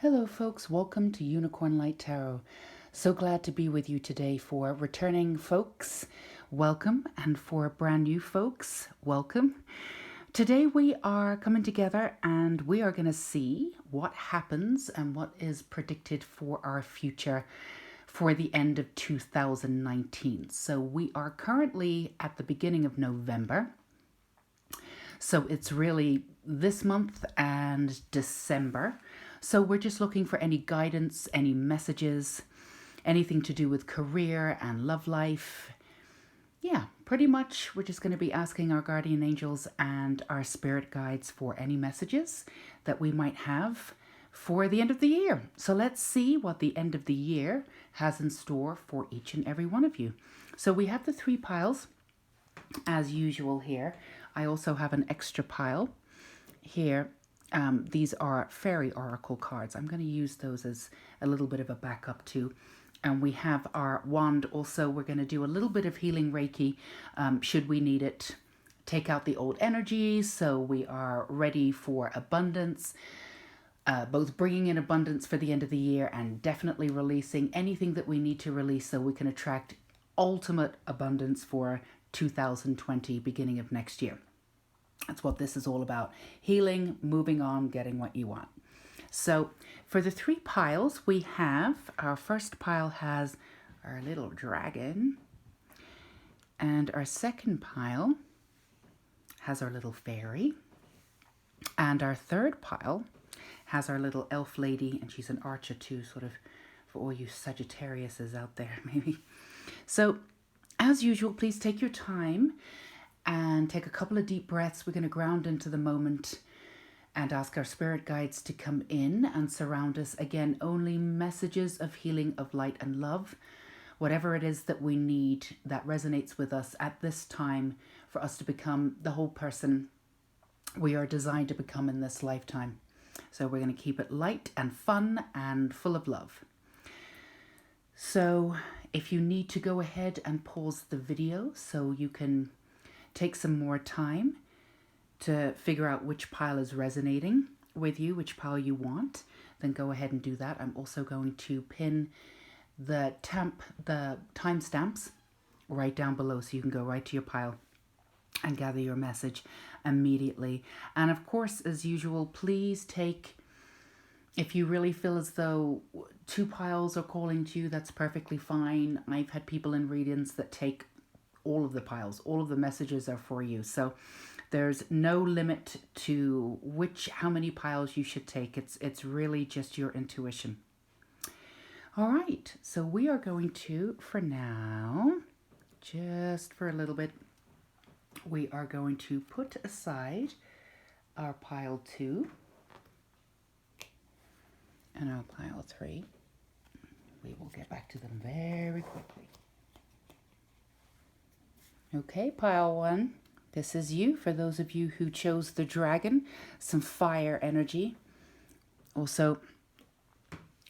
Hello folks, welcome to Unicorn Light Tarot. So glad to be with you today. For returning folks, welcome, and for brand new folks, welcome. Today we are coming together and we are going to see what happens and what is predicted for our future for the end of 2019. So we are currently at the beginning of November. So it's really this month and December. So we're just looking for any guidance, any messages, anything to do with career and love life. Yeah, pretty much we're just going to be asking our guardian angels and our spirit guides for any messages that we might have for the end of the year. So let's see what the end of the year has in store for each and every one of you. So we have the 3 piles as usual here. I also have an extra pile here. These are fairy oracle cards. I'm going to use those as a little bit of a backup too. And we have our wand also. We're going to do a little bit of healing Reiki should we need it. Take out the old energies so we are ready for abundance. Both bringing in abundance for the end of the year and definitely releasing anything that we need to release so we can attract ultimate abundance for 2020, beginning of next year. That's what this is all about. Healing, moving on, getting what you want. So for the 3 piles, we have, our first pile has our little dragon. And our second pile has our little fairy. And our third pile has our little elf lady. And she's an archer too, sort of for all you Sagittariuses out there, maybe. So as usual, please take your time and take a couple of deep breaths. We're going to ground into the moment and ask our spirit guides to come in and surround us. Again, only messages of healing, of light and love. Whatever it is that we need that resonates with us at this time for us to become the whole person we are designed to become in this lifetime. So we're going to keep it light and fun and full of love. So if you need to go ahead and pause the video so you can take some more time to figure out which pile is resonating with you, which pile you want, then go ahead and do that. I'm also going to pin the timestamps right down below so you can go right to your pile and gather your message immediately. And of course, as usual, please take, if you really feel as though 2 piles are calling to you, that's perfectly fine. I've had people in readings that take all of the piles, all of the messages are for you. So there's no limit to how many piles you should take. It's really just your intuition. All right, so we are going to, for now, just for a little bit, we are going to put aside our pile 2 and our pile 3. We will get back to them very quickly. Okay, pile 1, this is you. For those of you who chose the dragon, some fire energy. Also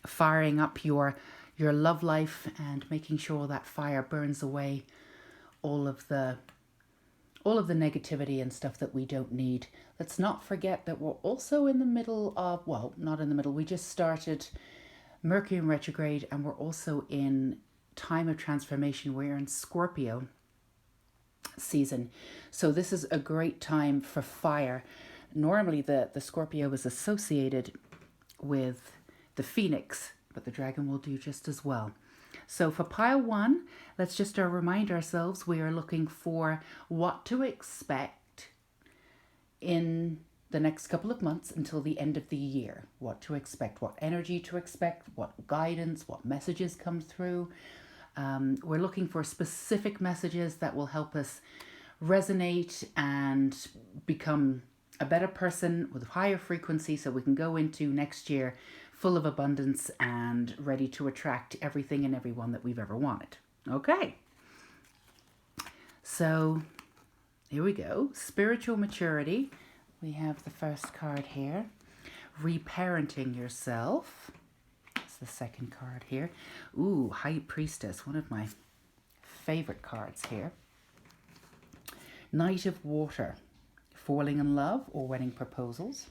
firing up your love life and making sure that fire burns away all of the negativity and stuff that we don't need. Let's not forget that we're also in the middle of, well, not in the middle, we just started Mercury in retrograde and we're also in time of transformation. We're in Scorpio season. So this is a great time for fire. Normally the Scorpio is associated with the Phoenix, but the dragon will do just as well. So for pile 1, let's just remind ourselves we are looking for what to expect in the next couple of months until the end of the year. What to expect, what energy to expect, what guidance, what messages come through. We're looking for specific messages that will help us resonate and become a better person with a higher frequency so we can go into next year full of abundance and ready to attract everything and everyone that we've ever wanted. Okay. So here we go. Spiritual maturity. We have the first card here. Reparenting yourself. The second card here. Ooh, High Priestess, one of my favorite cards here. Knight of Water, falling in love or wedding proposals.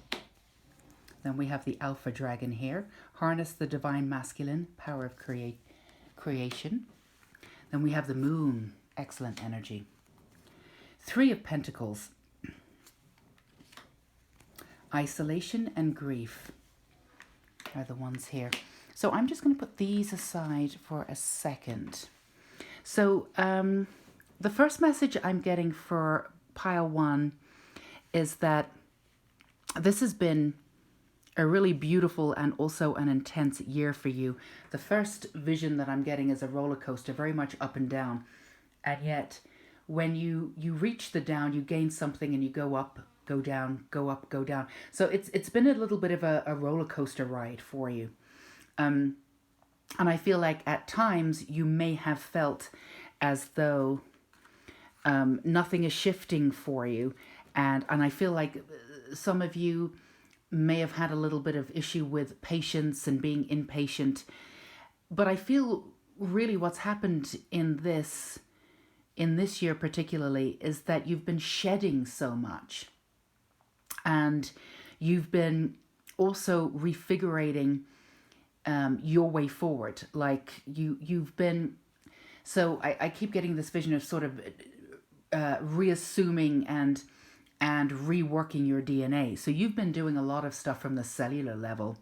Then we have the Alpha Dragon here. Harness the Divine Masculine, power of creation. Then we have the Moon, excellent energy. Three of Pentacles. Isolation and grief are the ones here. So I'm just going to put these aside for a second. So the first message I'm getting for pile 1 is that this has been a really beautiful and also an intense year for you. The first vision that I'm getting is a roller coaster, very much up and down. And yet when you reach the down, you gain something and you go up, go down, go up, go down. So it's been a little bit of a roller coaster ride for you. And I feel like at times you may have felt as though nothing is shifting for you. And I feel like some of you may have had a little bit of issue with patience and being impatient. But I feel really what's happened in this year particularly is that you've been shedding so much. And you've been also refigurating your way forward. Like you've been, so I keep getting this vision of sort of reassuming and reworking your DNA. So you've been doing a lot of stuff from the cellular level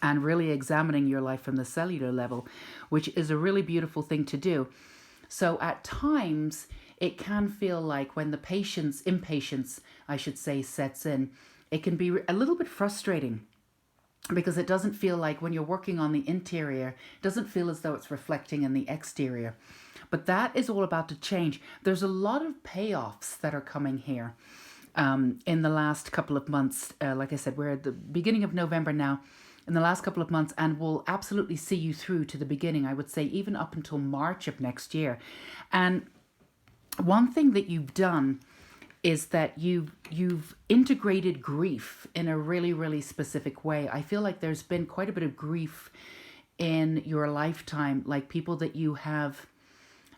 and really examining your life from the cellular level, which is a really beautiful thing to do. So at times it can feel like when the impatience, I should say, sets in, it can be a little bit frustrating because it doesn't feel like when you're working on the interior, it doesn't feel as though it's reflecting in the exterior. But that is all about to change. There's a lot of payoffs that are coming here in the last couple of months. Like I said, we're at the beginning of November now, in the last couple of months, and will absolutely see you through to the beginning, I would say, even up until March of next year. And one thing that you've done is that you've integrated grief in a really, really specific way. I feel like there's been quite a bit of grief in your lifetime, like people that you have,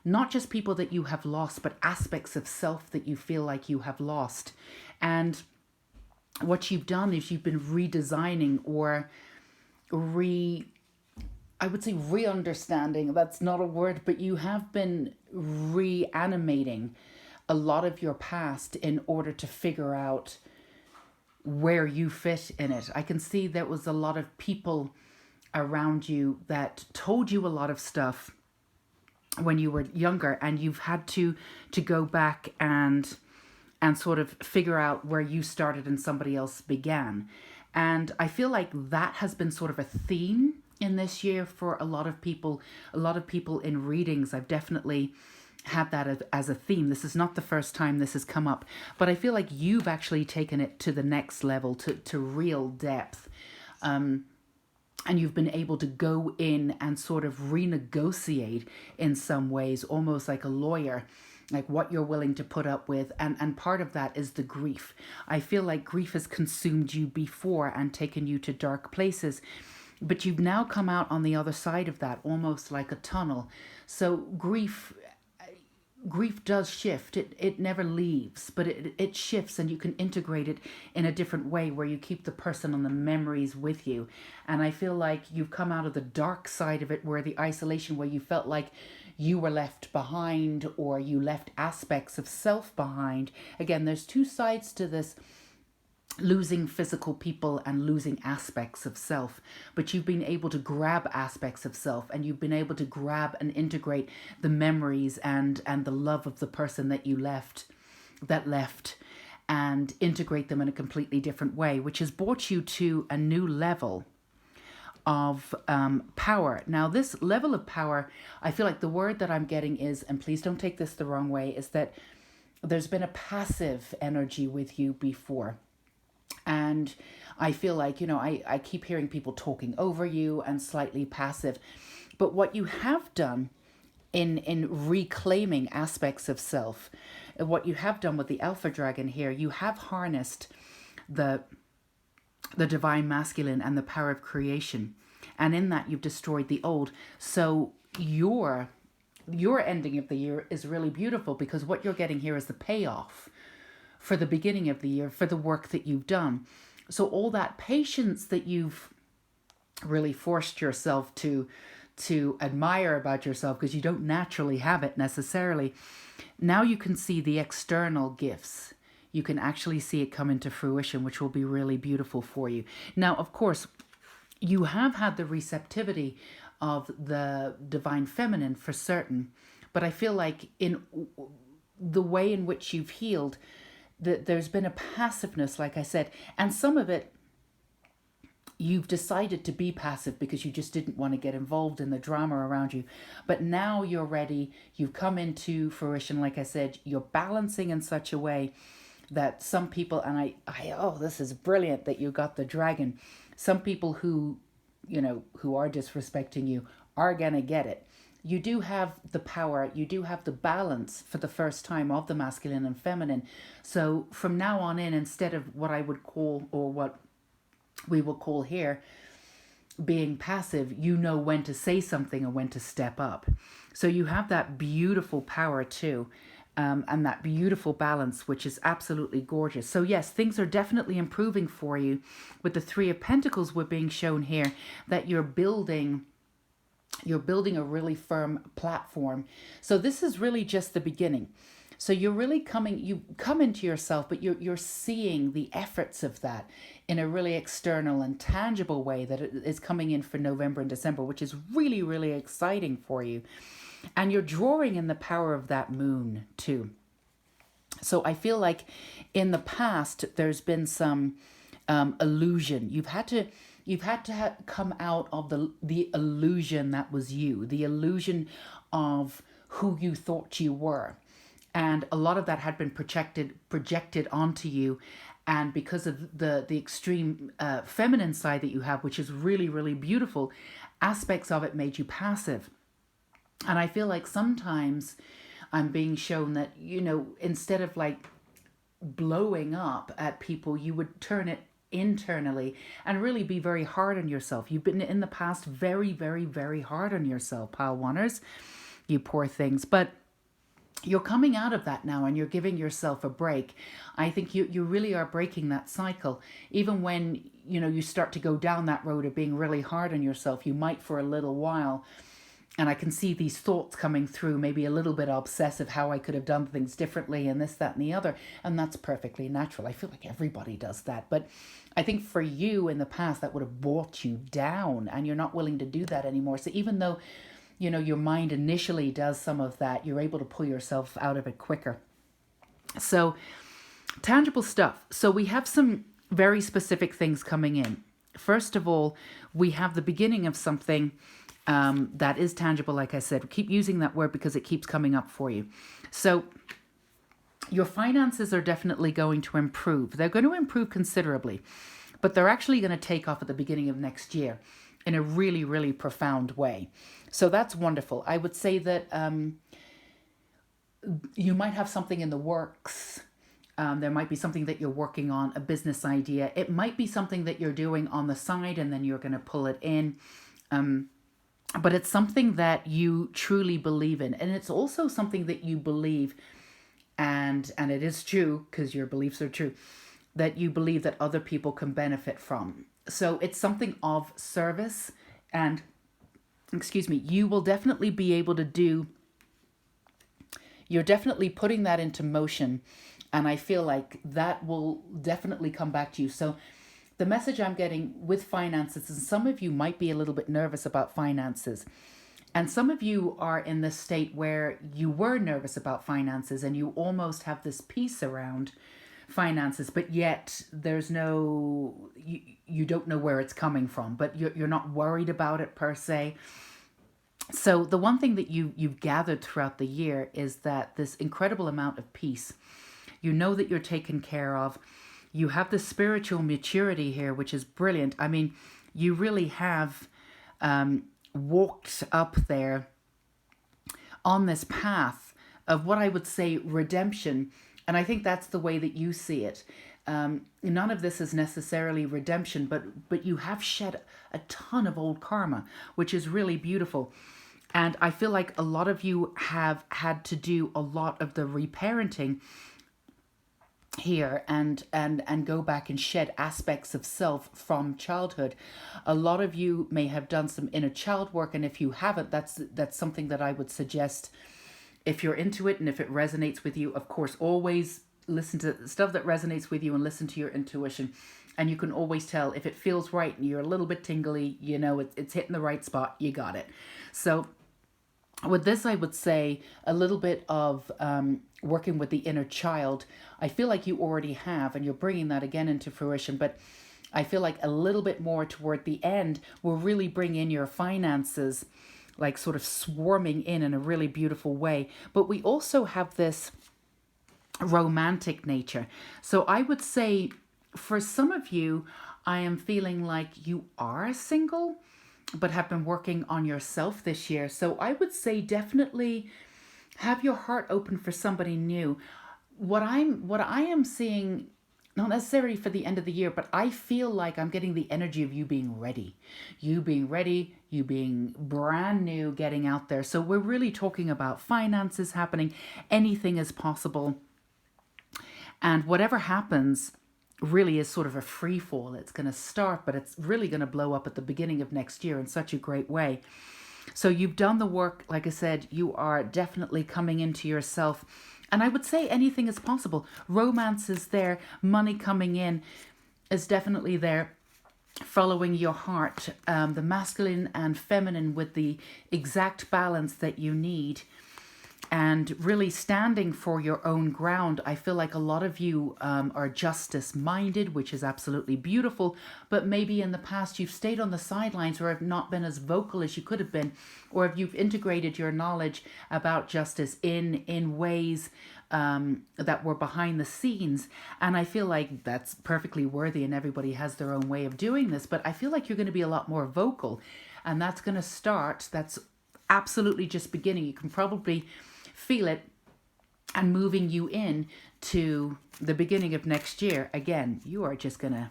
not just people that you have lost, but aspects of self that you feel like you have lost. And what you've done is you've been redesigning or I would say re-understanding, that's not a word, but you have been reanimating a lot of your past in order to figure out where you fit in it. I can see there was a lot of people around you that told you a lot of stuff when you were younger, and you've had to go back and sort of figure out where you started and somebody else began. And I feel like that has been sort of a theme in this year for a lot of people. A lot of people in readings, I've definitely had that as a theme. This is not the first time this has come up, but I feel like you've actually taken it to the next level, to real depth. And you've been able to go in and sort of renegotiate in some ways, almost like a lawyer, like what you're willing to put up with. And part of that is the grief. I feel like grief has consumed you before and taken you to dark places, but you've now come out on the other side of that, almost like a tunnel. So grief does shift. It never leaves, but it shifts, and you can integrate it in a different way where you keep the person and the memories with you. And I feel like you've come out of the dark side of it, where the isolation, where you felt like you were left behind or you left aspects of self behind. Again, there's two sides to this, losing physical people and losing aspects of self, but you've been able to grab aspects of self, and you've been able to grab and integrate the memories and the love of the person that you left, and integrate them in a completely different way, which has brought you to a new level of power. Now, this level of power, I feel like the word that I'm getting is, and please don't take this the wrong way, is that there's been a passive energy with you before. And I feel like, I keep hearing people talking over you and slightly passive. But what you have done in reclaiming aspects of self, what you have done with the Alpha Dragon here, you have harnessed the divine masculine and the power of creation. And in that, you've destroyed the old. So your ending of the year is really beautiful, because what you're getting here is the payoff for the beginning of the year, for the work that you've done. So all that patience that you've really forced yourself to admire about yourself, because you don't naturally have it necessarily, now you can see the external gifts. You can actually see it come into fruition, which will be really beautiful for you. Now, of course, you have had the receptivity of the divine feminine for certain, but I feel like in the way in which you've healed, that there's been a passiveness, like I said, and some of it you've decided to be passive because you just didn't want to get involved in the drama around you. But now you're ready. You've come into fruition. Like I said, you're balancing in such a way that some people, and oh, this is brilliant that you got the dragon. Some people who, who are disrespecting you are going to get it. You do have the power, you do have the balance for the first time of the masculine and feminine. So from now on in, instead of what I would call, or what we will call here, being passive, you know when to say something and when to step up. So you have that beautiful power too, and that beautiful balance, which is absolutely gorgeous. So yes, things are definitely improving for you. With the Three of Pentacles, we're being shown here that you're building a really firm platform. So this is really just the beginning. So you're really you come into yourself, but you're seeing the efforts of that in a really external and tangible way that is coming in for November and December, which is really, really exciting for you. And you're drawing in the power of that moon too. So I feel like in the past, there's been some illusion. You've had to come out of the illusion that was you, the illusion of who you thought you were. And a lot of that had been projected onto you. And because of the extreme feminine side that you have, which is really, really beautiful, aspects of it made you passive. And I feel like sometimes I'm being shown that, instead of like blowing up at people, you would turn it internally and really be very hard on yourself. You've been in the past very, very, very hard on yourself, pile oneers, you poor things. But you're coming out of that now and you're giving yourself a break. I think you really are breaking that cycle. Even when, you start to go down that road of being really hard on yourself, you might for a little while. And I can see these thoughts coming through, maybe a little bit obsessive, how I could have done things differently and this, that, and the other. And that's perfectly natural. I feel like everybody does that. But I think for you in the past, that would have brought you down and you're not willing to do that anymore. So even though, your mind initially does some of that, you're able to pull yourself out of it quicker. So tangible stuff. So we have some very specific things coming in. First of all, we have the beginning of something that is tangible. Like I said, keep using that word because it keeps coming up for you. So your finances are definitely going to improve. They're going to improve considerably, but they're actually going to take off at the beginning of next year in a really, really profound way. So that's wonderful. I would say that you might have something in the works. There might be something that you're working on, a business idea. It might be something that you're doing on the side and then you're going to pull it in. But it's something that you truly believe in. And it's also something that you believe, and it is true because your beliefs are true, that you believe that other people can benefit from. So it's something of service, and you will definitely be able to do, you're definitely putting that into motion. And I feel like that will definitely come back to you. So the message I'm getting with finances, and some of you might be a little bit nervous about finances. And some of you are in this state where you were nervous about finances and you almost have this peace around finances, but yet there's you don't know where it's coming from, but you're not worried about it per se. So the one thing that you've gathered throughout the year is that this incredible amount of peace, you know that you're taken care of. You have the spiritual maturity here, which is brilliant. I mean, you really have walked up there on this path of what I would say redemption. And I think that's the way that you see it. None of this is necessarily redemption, but you have shed a ton of old karma, which is really beautiful. And I feel like a lot of you have had to do a lot of the reparenting here and go back and shed aspects of self from childhood. A lot of you may have done some inner child work, and if you haven't, that's something that I would suggest. If you're into it and if it resonates with you, of course, always listen to stuff that resonates with you and listen to your intuition. And you can always tell if it feels right and you're a little bit tingly, you know, it's hitting the right spot, you got it. So with this, I would say a little bit of working with the inner child. I feel like you already have, and you're bringing that again into fruition. But I feel like a little bit more toward the end will really bring in your finances, like sort of swarming in a really beautiful way. But we also have this romantic nature. So I would say for some of you, I am feeling like you are single but have been working on yourself this year. So I would say definitely have your heart open for somebody new. What I am seeing, not necessarily for the end of the year, but I feel like I'm getting the energy of you being ready. You being ready, you being brand new, getting out there. So we're really talking about finances happening. Anything is possible. And whatever happens really is sort of a free fall. It's going to start, but it's really going to blow up at the beginning of next year in such a great way. So you've done the work. Like I said, you are definitely coming into yourself. And I would say anything is possible. Romance is there. Money coming in is definitely there. Following your heart. The masculine and feminine with the exact balance that you need. And really standing for your own ground. I feel like a lot of you are justice minded, which is absolutely beautiful. But maybe in the past you've stayed on the sidelines or have not been as vocal as you could have been. Or if you've integrated your knowledge about justice in ways that were behind the scenes. And I feel like that's perfectly worthy and everybody has their own way of doing this. But I feel like you're going to be a lot more vocal. And that's going to start. That's absolutely just beginning. You can probably feel it and moving you in to the beginning of next year. Again, you are just going to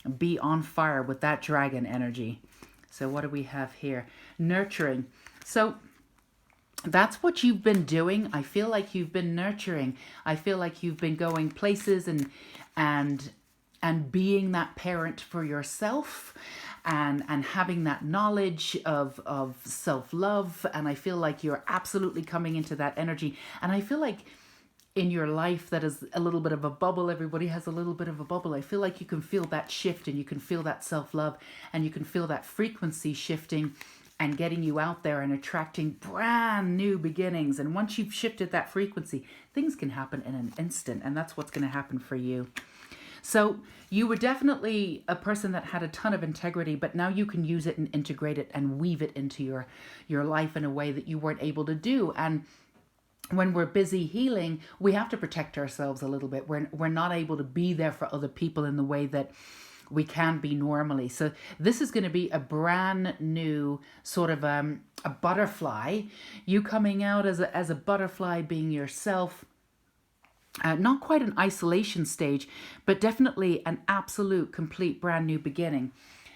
be on fire with that dragon energy. So what do we have here? Nurturing. So that's what you've been doing. I feel like you've been nurturing. I feel like you've been going places and being that parent for yourself and having that knowledge of self-love. And I feel like you're absolutely coming into that energy. And I feel like in your life that is a little bit of a bubble. Everybody has a little bit of a bubble. I feel like you can feel that shift and you can feel that self-love and you can feel that frequency shifting and getting you out there and attracting brand new beginnings. And once you've shifted that frequency, things can happen in an instant. And that's what's going to happen for you. So you were definitely a person that had a ton of integrity, but now you can use it and integrate it and weave it into your life in a way that you weren't able to do. And when we're busy healing, we have to protect ourselves a little bit. We're not able to be there for other people in the way that we can be normally. So this is going to be a brand new sort of a butterfly. You coming out as a butterfly, being yourself. Not quite an isolation stage, but definitely an absolute, complete, brand new beginning.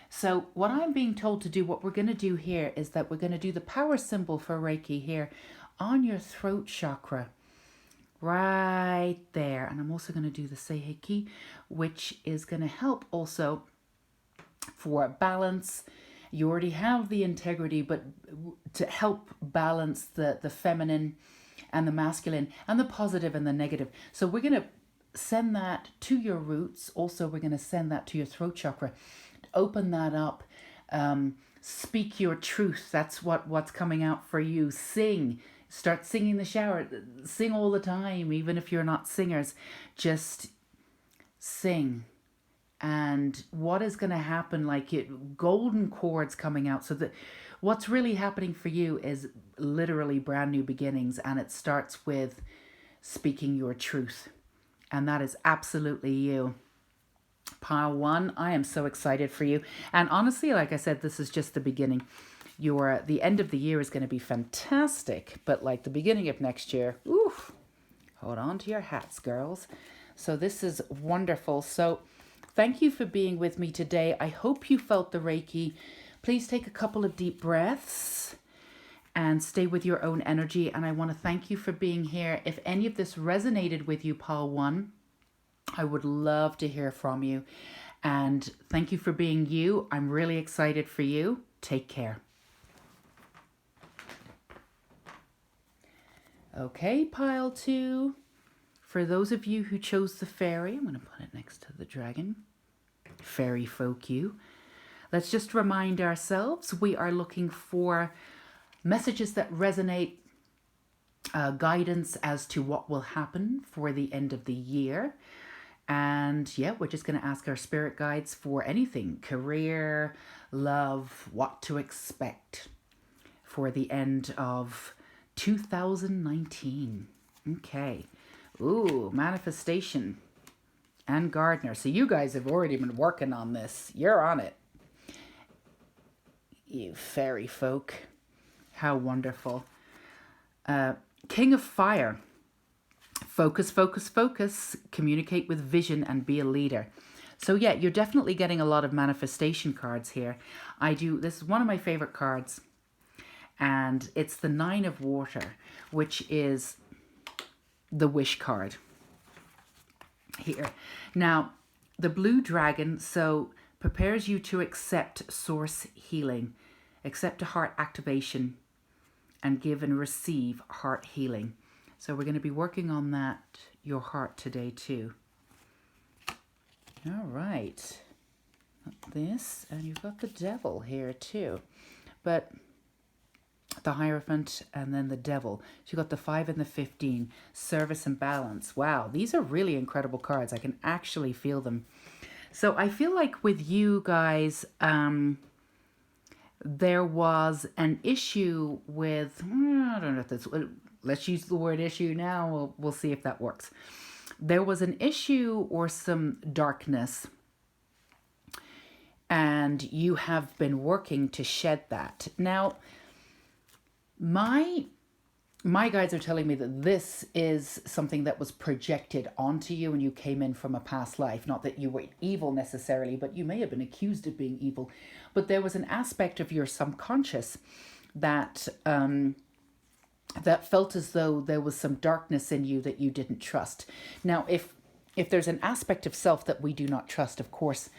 So what I'm being told to do, what we're going to do here is that we're going to do the power symbol for Reiki here on your throat chakra. Right there. And I'm also going to do the Seiheki, which is going to help also for balance. You already have the integrity, but to help balance the feminine and the masculine and the positive and the negative. So we're going to send that to your roots. Also, we're going to send that to your throat chakra. Open that up. Speak your truth. That's what's coming out for you. Sing. Start singing in the shower. Sing all the time, even if you're not singers. Just sing. And what is going to happen, golden chords coming out. So that what's really happening for you is literally brand new beginnings. And it starts with speaking your truth. And that is absolutely you. Pile 1, I am so excited for you. And honestly, like I said, this is just the beginning. The end of the year is going to be fantastic. But like the beginning of next year, oof, hold on to your hats, girls. So this is wonderful. So thank you for being with me today. I hope you felt the Reiki. Please take a couple of deep breaths and stay with your own energy. And I want to thank you for being here. If any of this resonated with you, Pile 1, I would love to hear from you. And thank you for being you. I'm really excited for you. Take care. Okay, pile 2. For those of you who chose the fairy, I'm going to put it next to the dragon. Fairy folk you. Let's just remind ourselves we are looking for messages that resonate, guidance as to what will happen for the end of the year. And yeah, we're just going to ask our spirit guides for anything, career, love, what to expect for the end of 2019. Okay. Ooh, manifestation and gardener. So you guys have already been working on this. You're on it. You fairy folk. How wonderful. King of fire. Focus, focus, focus. Communicate with vision and be a leader. So yeah, you're definitely getting a lot of manifestation cards here. This is one of my favorite cards. And it's the 9 of water, which is the wish card here. Now, the blue dragon, so prepares you to accept source healing, accept a heart activation, and give and receive heart healing. So we're going to be working on that, your heart today too. All right. This, and you've got the devil here too. But the Hierophant and then the devil. So you've got the 5 and the 15, service and balance. Wow, these are really incredible cards. I can actually feel them. So I feel like with you guys, there was an issue with, I don't know if this, let's use the word issue now. We'll see if that works. There was an issue or some darkness, and you have been working to shed that. Now, my guides are telling me that this is something that was projected onto you and you came in from a past life. Not that you were evil necessarily, but you may have been accused of being evil. But there was an aspect of your subconscious that that felt as though there was some darkness in you that you didn't trust. Now, if there's an aspect of self that we do not trust, of course,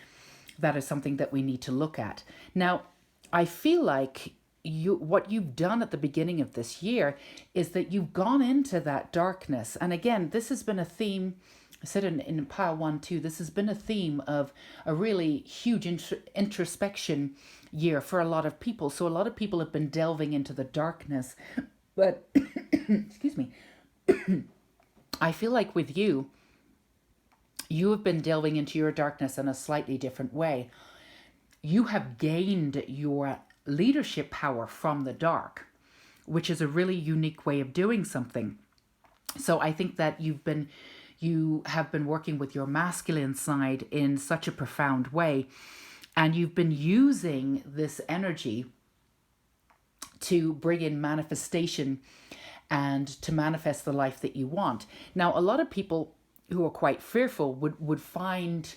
that is something that we need to look at. Now, I feel like what you've done at the beginning of this year is that you've gone into that darkness. And again, this has been a theme, I said in pile 1 too, this has been a theme of a really huge introspection year for a lot of people. So a lot of people have been delving into the darkness. But, excuse me, I feel like with you, you have been delving into your darkness in a slightly different way. You have gained your leadership power from the dark, which is a really unique way of doing something. So I think that you have been working with your masculine side in such a profound way, and you've been using this energy to bring in manifestation and to manifest the life that you want. Now, a lot of people who are quite fearful would find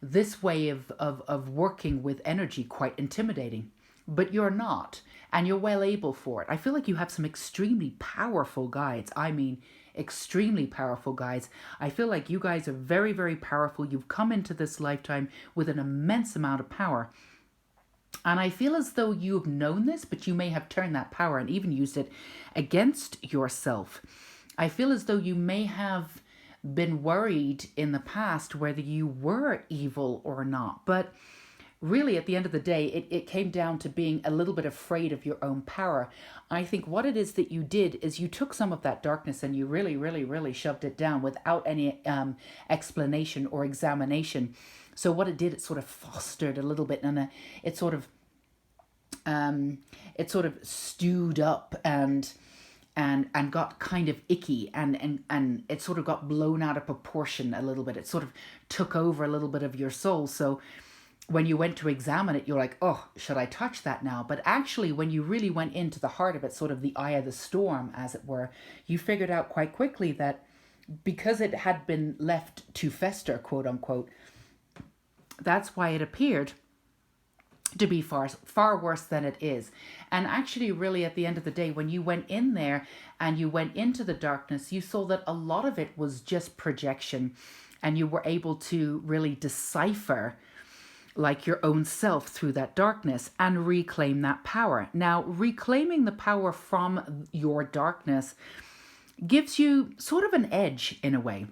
this way of working with energy quite intimidating. But you're not, and you're well able for it. I feel like you have some extremely powerful guides. I mean, extremely powerful guides. I feel like you guys are very, very powerful. You've come into this lifetime with an immense amount of power. And I feel as though you've known this, but you may have turned that power and even used it against yourself. I feel as though you may have been worried in the past whether you were evil or not. But really, at the end of the day, it came down to being a little bit afraid of your own power. I think what it is that you did is you took some of that darkness and you really, really, really shoved it down without any explanation or examination. So what it did, it sort of fostered a little bit, and it sort of stewed up and got kind of icky, and it sort of got blown out of proportion a little bit. It sort of took over a little bit of your soul. So when you went to examine it, you're like, oh, should I touch that now? But actually, when you really went into the heart of it, sort of the eye of the storm, as it were, you figured out quite quickly that because it had been left to fester, quote unquote, that's why it appeared to be far worse than it is. And actually, really, at the end of the day, when you went in there and you went into the darkness, you saw that a lot of it was just projection. and you were able to really decipher like your own self through that darkness and reclaim that power. Now, reclaiming the power from your darkness gives you sort of an edge in a way.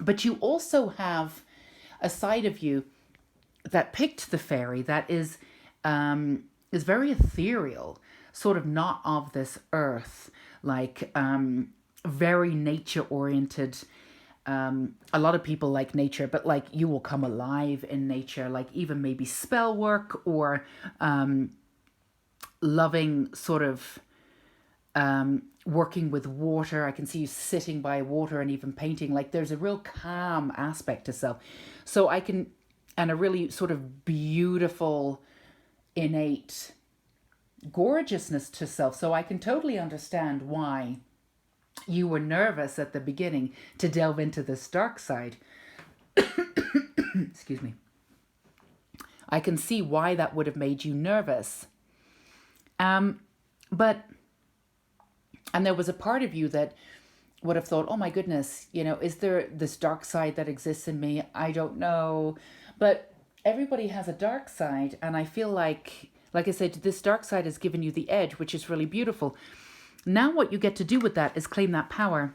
But you also have a side of you that picked the fairy that is very ethereal, sort of not of this earth, like very nature oriented. A lot of people like nature, but like you will come alive in nature, like even maybe spell work or loving sort of working with water. I can see you sitting by water and even painting. Like there's a real calm aspect to self. So I can, and a really sort of beautiful, innate gorgeousness to self. So I can totally understand why you were nervous at the beginning to delve into this dark side. Excuse me. I can see why that would have made you nervous. But there was a part of you that would have thought, oh my goodness, you know, is there this dark side that exists in me? I don't know. But everybody has a dark side. And I feel like I said, this dark side has given you the edge, which is really beautiful. Now what you get to do with that is claim that power.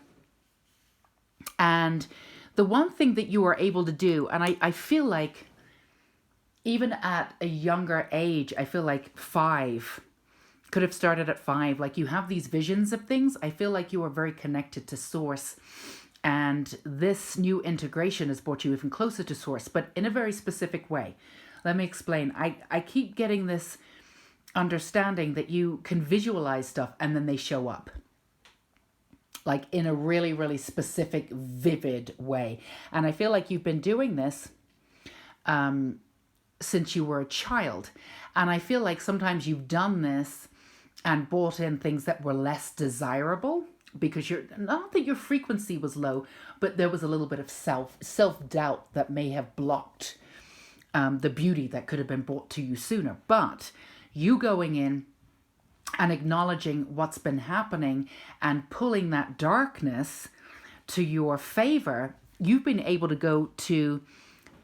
And the one thing that you are able to do, and I feel like even at a younger age, I feel like 5, could have started at 5. Like you have these visions of things. I feel like you are very connected to source. And this new integration has brought you even closer to source, but in a very specific way. Let me explain. I keep getting this understanding that you can visualize stuff and then they show up. Like in a really, really specific, vivid way. And I feel like you've been doing this since you were a child. And I feel like sometimes you've done this and brought in things that were less desirable because you're not that your frequency was low, but there was a little bit of self-doubt that may have blocked the beauty that could have been brought to you sooner. But you going in and acknowledging what's been happening and pulling that darkness to your favor, you've been able to go to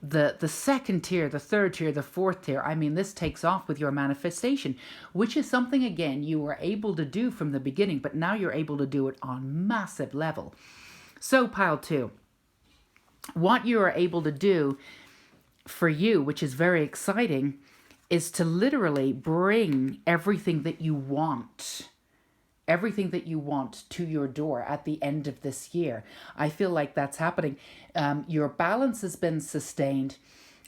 the second tier, the third tier, the fourth tier. I mean, this takes off with your manifestation, which is something, again, you were able to do from the beginning, but now you're able to do it on massive level. So pile 2, what you are able to do for you, which is very exciting, is to literally bring everything that you want to your door at the end of this year. I feel like that's happening. Your balance has been sustained.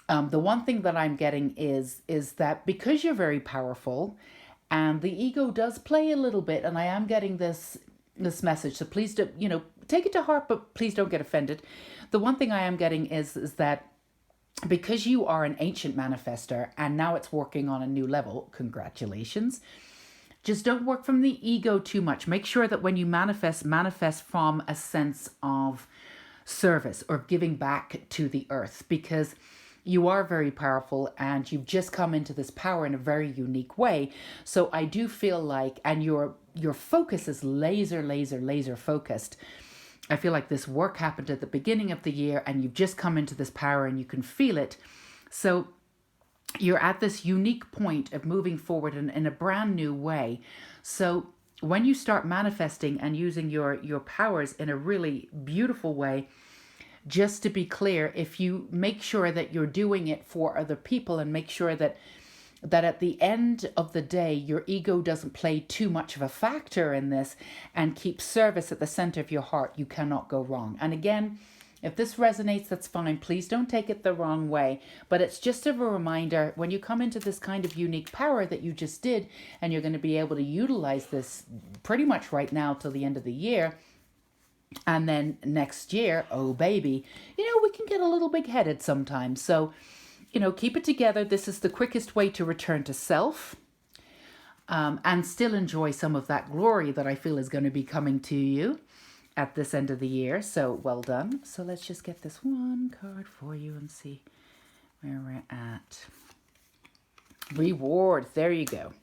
The one thing that I'm getting is that because you're very powerful and the ego does play a little bit, and I am getting this message, so please don't, take it to heart, but please don't get offended. The one thing I am getting is that because you are an ancient manifester and now it's working on a new level, congratulations. Just don't work from the ego too much. Make sure that when you manifest from a sense of service or giving back to the earth, because you are very powerful and you've just come into this power in a very unique way. So I do feel like, and your focus is laser focused. I feel like this work happened at the beginning of the year and you've just come into this power and you can feel it. So you're at this unique point of moving forward in a brand new way. So when you start manifesting and using your powers in a really beautiful way, just to be clear, if you make sure that you're doing it for other people and make sure that at the end of the day, your ego doesn't play too much of a factor in this and keep service at the center of your heart, you cannot go wrong. And again, if this resonates, that's fine. Please don't take it the wrong way. But it's just a reminder, when you come into this kind of unique power that you just did, and you're going to be able to utilize this pretty much right now till the end of the year, and then next year, oh baby, we can get a little big-headed sometimes. So, keep it together. This is the quickest way to return to self and still enjoy some of that glory that I feel is going to be coming to you at this end of the year. So well done. So let's just get this one card for you and see where we're at. Reward. There you go.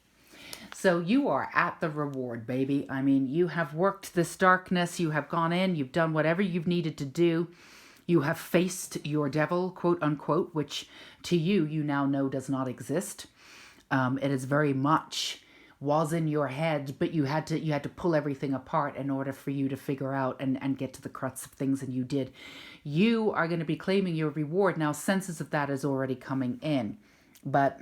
So you are at the reward, baby. I mean, you have worked this darkness. You have gone in. You've done whatever you've needed to do. You have faced your devil, quote unquote, which to you, you now know does not exist. It is very much was in your head, but you had to pull everything apart in order for you to figure out and get to the crux of things, and you did. You are going to be claiming your reward. Now, senses of that is already coming in, but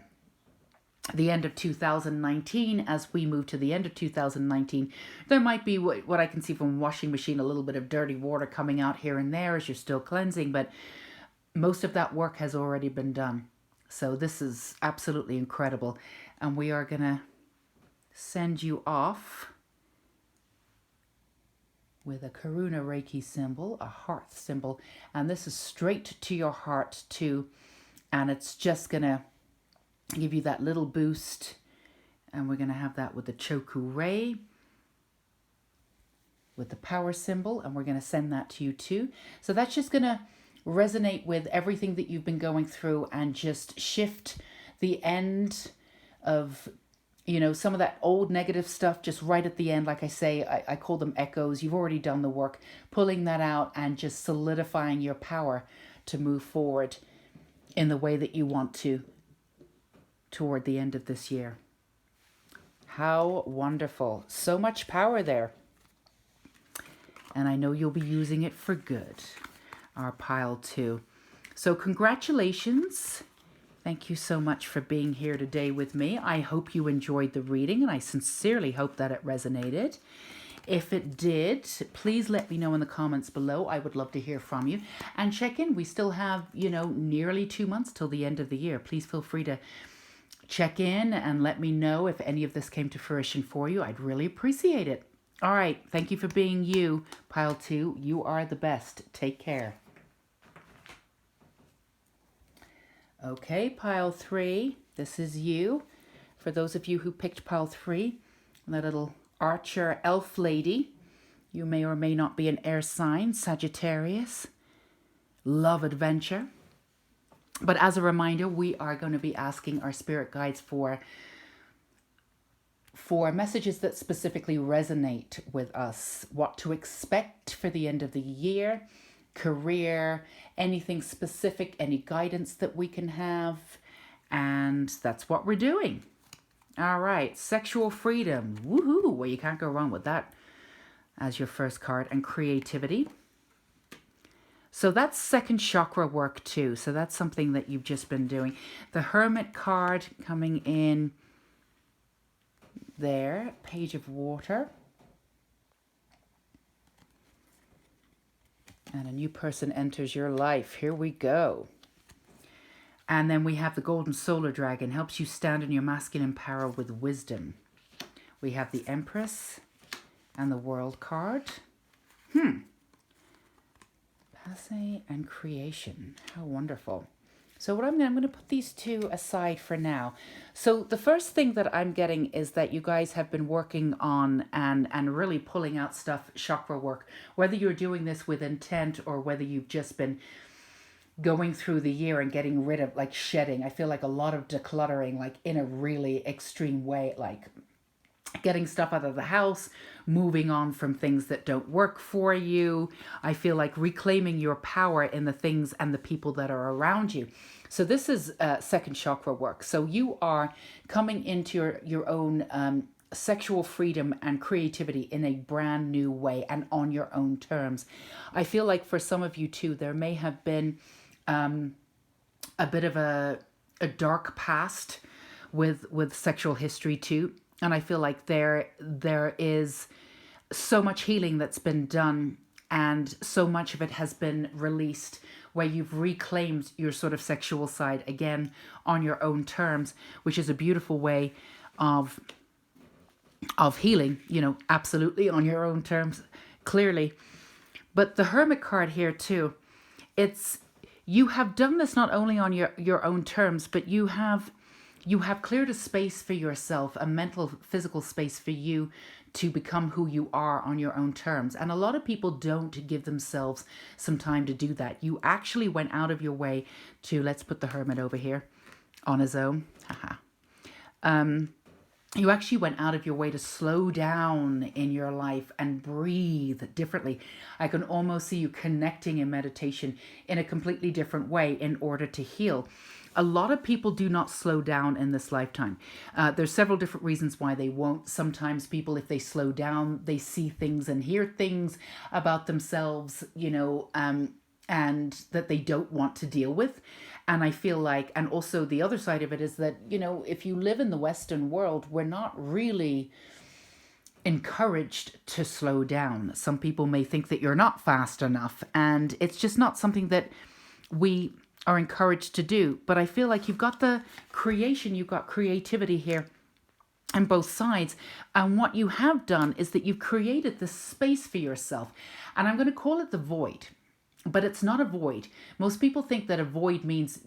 the end of 2019, as we move to the end of 2019, there might be what I can see from a washing machine, a little bit of dirty water coming out here and there as you're still cleansing, but most of that work has already been done. So this is absolutely incredible. And we are going to send you off with a Karuna Reiki symbol, a heart symbol. And this is straight to your heart too. And it's just going to give you that little boost. And we're going to have that with the Choku Ray, with the power symbol. And we're going to send that to you too. So that's just going to resonate with everything that you've been going through and just shift the end of, you know, some of that old negative stuff just right at the end. Like I say, I call them echoes. You've already done the work, pulling that out and just solidifying your power to move forward in the way that you want to toward the end of this year. How wonderful. So much power there. And I know you'll be using it for good. Our pile 2. So congratulations. Thank you so much for being here today with me. I hope you enjoyed the reading, and I sincerely hope that it resonated. If it did, please let me know in the comments below. I would love to hear from you. And check in. We still have, you know, nearly 2 months till the end of the year. Please feel free to check in and let me know if any of this came to fruition for you. I'd really appreciate it. All right. Thank you for being you, Pile 2. You are the best. Take care. Okay, Pile 3. This is you. For those of you who picked Pile 3, the little archer elf lady, you may or may not be an air sign, Sagittarius. Love adventure. But as a reminder, we are going to be asking our spirit guides for messages that specifically resonate with us, what to expect for the end of the year, career, anything specific, any guidance that we can have. And that's what we're doing. All right, sexual freedom. Woohoo! Well, you can't go wrong with that as your first card. And creativity. So that's second chakra work too. So that's something that you've just been doing. The Hermit card coming in there. Page of Water. And a new person enters your life. Here we go. And then we have the Golden Solar Dragon. Helps you stand in your masculine power with wisdom. We have the Empress and the World card. Passe and Creation. How wonderful. So what I'm going to put these two aside for now. So the first thing that I'm getting is that you guys have been working on and really pulling out stuff, chakra work, whether you're doing this with intent or whether you've just been going through the year and getting rid of, like, shedding. I feel like a lot of decluttering, like in a really extreme way, like getting stuff out of the house, moving on from things that don't work for you. I feel like reclaiming your power in the things and the people that are around you. So this is second chakra work. So you are coming into your own sexual freedom and creativity in a brand new way and on your own terms. I feel like for some of you too, there may have been a bit of a dark past with sexual history too. And I feel like there is so much healing that's been done and so much of it has been released where you've reclaimed your sort of sexual side again on your own terms, which is a beautiful way of healing, you know, absolutely on your own terms, clearly. But the Hermit card here too, you have done this not only on your own terms, but you have cleared a space for yourself, a mental, physical space for you to become who you are on your own terms. And a lot of people don't give themselves some time to do that. You actually went out of your way to, let's put the Hermit over here on his own. you actually went out of your way to slow down in your life and breathe differently. I can almost see you connecting in meditation in a completely different way in order to heal. A lot of people do not slow down in this lifetime. There's several different reasons why they won't. Sometimes people, if they slow down, they see things and hear things about themselves, and that they don't want to deal with. And I feel like, and also the other side of it is that, if you live in the Western world, we're not really encouraged to slow down. Some people may think that you're not fast enough, and it's just not something that we are encouraged to do. But I feel like you've got the creation, you've got creativity here on both sides. And what you have done is that you've created this space for yourself. And I'm going to call it the void. But it's not a void. Most people think that a void means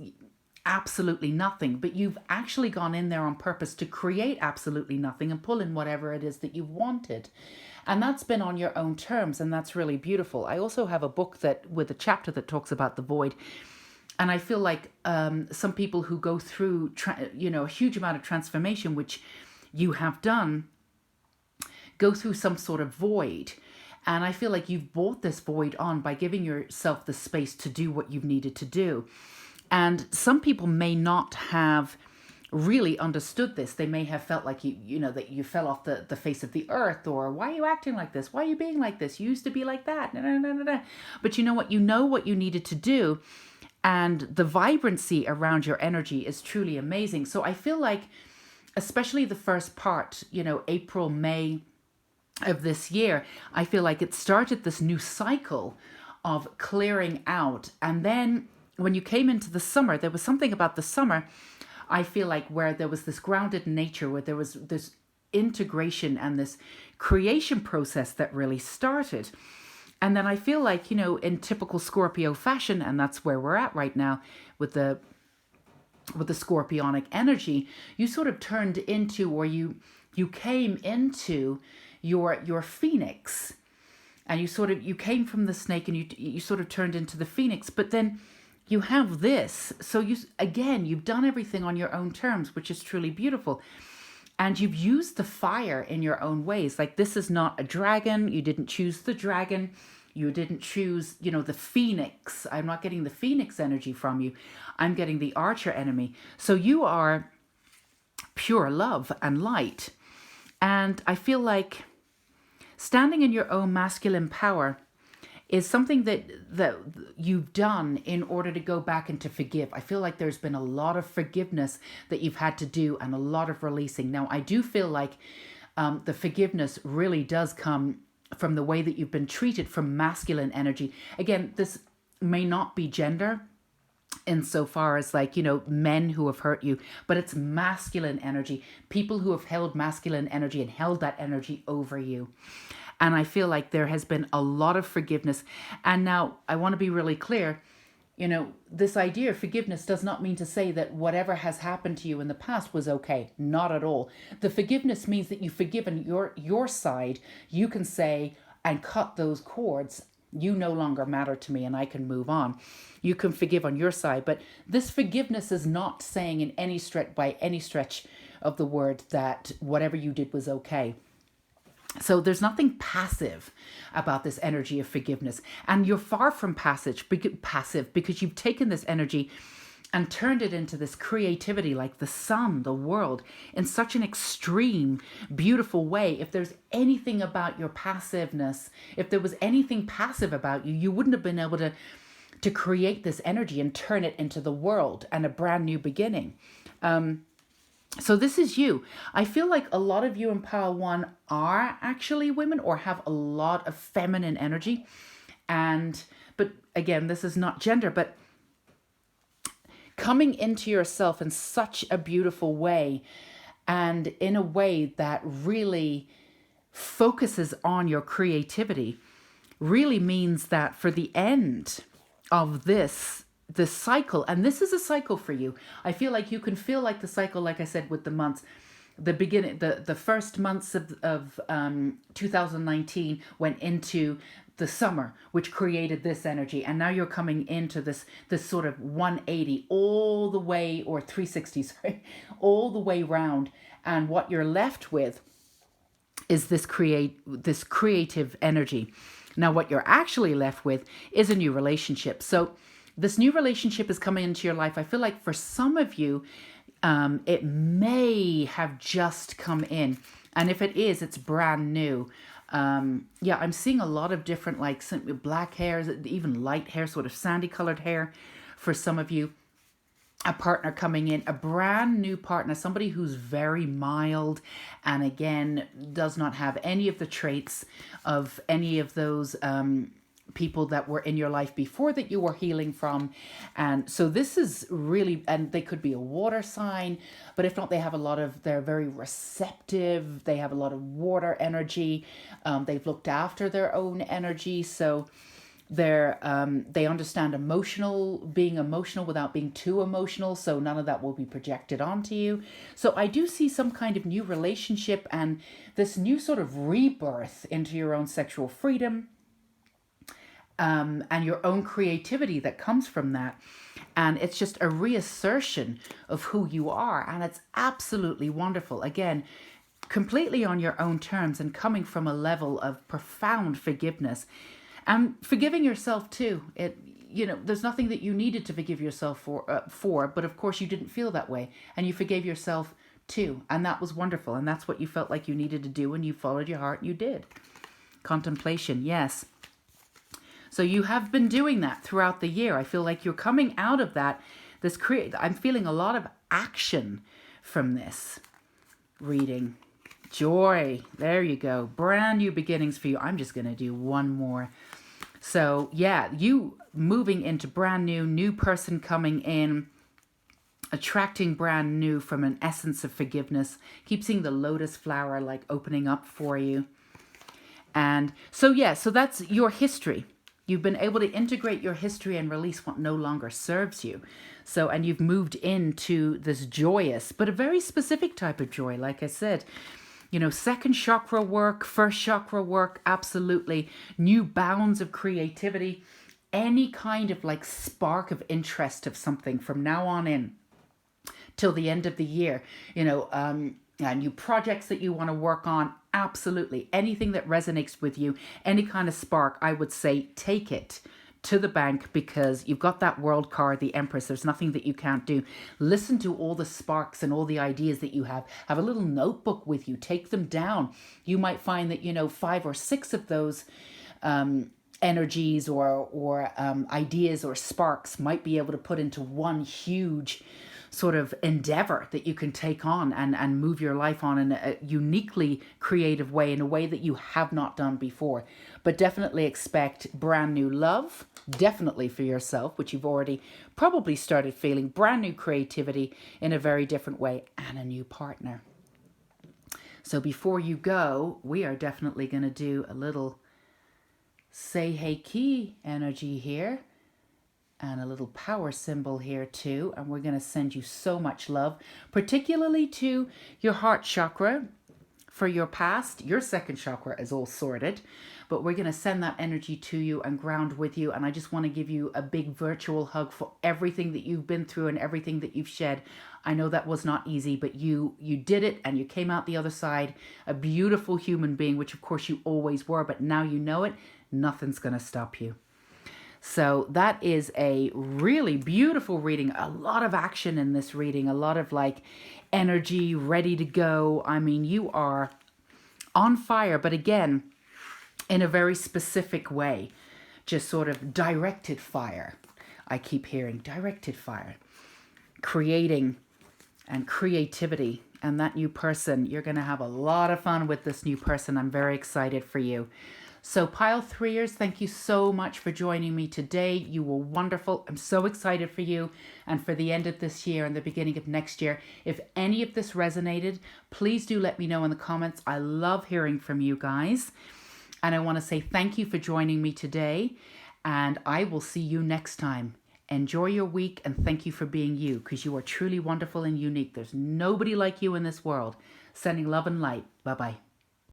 absolutely nothing, but you've actually gone in there on purpose to create absolutely nothing and pull in whatever it is that you've wanted. And that's been on your own terms, and that's really beautiful. I also have a book that with a chapter that talks about the void. And I feel like some people who go through, a huge amount of transformation, which you have done, go through some sort of void. And I feel like you've brought this void on by giving yourself the space to do what you've needed to do. And some people may not have really understood this. They may have felt like that you fell off the face of the earth, or why are you acting like this? Why are you being like this? You used to be like that. No. But you know what? You know what you needed to do. And the vibrancy around your energy is truly amazing. So I feel like, especially the first part, April, May of this year, I feel like it started this new cycle of clearing out. And then when you came into the summer, there was something about the summer, I feel like, where there was this grounded nature, where there was this integration and this creation process that really started. And then I feel like, in typical Scorpio fashion, and that's where we're at right now with the scorpionic energy, you sort of turned into, or you came into your phoenix, and you came from the snake, and you sort of turned into the phoenix. But then you have this, so you've done everything on your own terms, which is truly beautiful. And you've used the fire in your own ways. Like, this is not a dragon. You didn't choose the dragon. You didn't choose, the phoenix. I'm not getting the phoenix energy from you. I'm getting the archer enemy. So you are pure love and light. And I feel like standing in your own masculine power is something that you've done in order to go back and to forgive. I feel like there's been a lot of forgiveness that you've had to do, and a lot of releasing. Now, I do feel like the forgiveness really does come from the way that you've been treated, from masculine energy. Again, this may not be gender insofar as men who have hurt you, but it's masculine energy, people who have held masculine energy and held that energy over you. And I feel like there has been a lot of forgiveness. And now I want to be really clear, this idea of forgiveness does not mean to say that whatever has happened to you in the past was okay. Not at all. The forgiveness means that you've forgiven your side. You can say and cut those cords. You no longer matter to me, and I can move on. You can forgive on your side. But this forgiveness is not saying in any stretch, by any stretch of the word, that whatever you did was okay. So there's nothing passive about this energy of forgiveness. And you're far from passive because you've taken this energy and turned it into this creativity, like the sun, the world, in such an extreme, beautiful way. If there's anything about your passiveness, if there was anything passive about you, you wouldn't have been able to create this energy and turn it into the world and a brand new beginning. So this is you. I feel like a lot of you in Power One are actually women, or have a lot of feminine energy. But again, this is not gender, but coming into yourself in such a beautiful way, and in a way that really focuses on your creativity, really means that for the end of this cycle, and this is a cycle for you. I feel like you can feel like the cycle, like I said, with the months. The beginning, the first months of 2019 went into the summer, which created this energy, and now you're coming into this sort of 180 all the way, or 360, sorry, all the way round. And what you're left with is this creative energy. Now, what you're actually left with is a new relationship. So this new relationship is coming into your life. I feel like for some of you, it may have just come in. And if it is, it's brand new. Yeah, I'm seeing a lot of different, like black hairs, even light hair, sort of sandy colored hair for some of you. A partner coming in, a brand new partner, somebody who's very mild and again does not have any of the traits of any of those people that were in your life before that you were healing from. And so this is really, and they could be a water sign, but if not, they're very receptive, they have a lot of water energy, they've looked after their own energy, so they understand being emotional without being too emotional, so none of that will be projected onto you. So I do see some kind of new relationship and this new sort of rebirth into your own sexual freedom, and your own creativity that comes from that. And it's just a reassertion of who you are, and it's absolutely wonderful. Again, completely on your own terms and coming from a level of profound forgiveness. And forgiving yourself too. There's nothing that you needed to forgive yourself for, but of course you didn't feel that way, and you forgave yourself too, and that was wonderful. And that's what you felt like you needed to do, and you followed your heart, and you did. Contemplation, yes. So you have been doing that throughout the year. I feel like you're coming out of that. I'm feeling a lot of action from this reading. Joy, there you go. Brand new beginnings for you. I'm just going to do one more. So yeah, you moving into brand new person coming in, attracting brand new from an essence of forgiveness. Keep seeing the lotus flower like opening up for you. And so yeah, so that's your history. You've been able to integrate your history and release what no longer serves you. So, and you've moved into this joyous, but a very specific type of joy. Like I said, second chakra work, first chakra work, absolutely. New bounds of creativity, any kind of like spark of interest of something from now on in till the end of the year, new projects that you want to work on, absolutely. Anything that resonates with you, any kind of spark, I would say take it to the bank, because you've got that world card, the Empress. There's nothing that you can't do. Listen to all the sparks and all the ideas that you have. Have a little notebook with you. Take them down. You might find that, 5 or 6 of those energies or ideas or sparks might be able to put into one huge sort of endeavor that you can take on and move your life on in a uniquely creative way, in a way that you have not done before. But definitely expect brand new love, definitely for yourself, which you've already probably started feeling, brand new creativity in a very different way, and a new partner. So before you go, we are definitely going to do a little say hey key energy here. And a little power symbol here too. And we're going to send you so much love, particularly to your heart chakra for your past. Your second chakra is all sorted, but we're going to send that energy to you and ground with you. And I just want to give you a big virtual hug for everything that you've been through and everything that you've shed. I know that was not easy, but you did it, and you came out the other side a beautiful human being, which of course you always were, but now you know it. Nothing's going to stop you. So that is a really beautiful reading. A lot of action in this reading, a lot of like energy, ready to go. I mean, you are on fire, but again, in a very specific way, just sort of directed fire. I keep hearing directed fire, creating and creativity. And that new person, you're going to have a lot of fun with this new person. I'm very excited for you. So pile 3ers, thank you so much for joining me today. You were wonderful. I'm so excited for you and for the end of this year and the beginning of next year. If any of this resonated, please do let me know in the comments. I love hearing from you guys. And I want to say thank you for joining me today. And I will see you next time. Enjoy your week, and thank you for being you, because you are truly wonderful and unique. There's nobody like you in this world. Sending love and light. Bye-bye.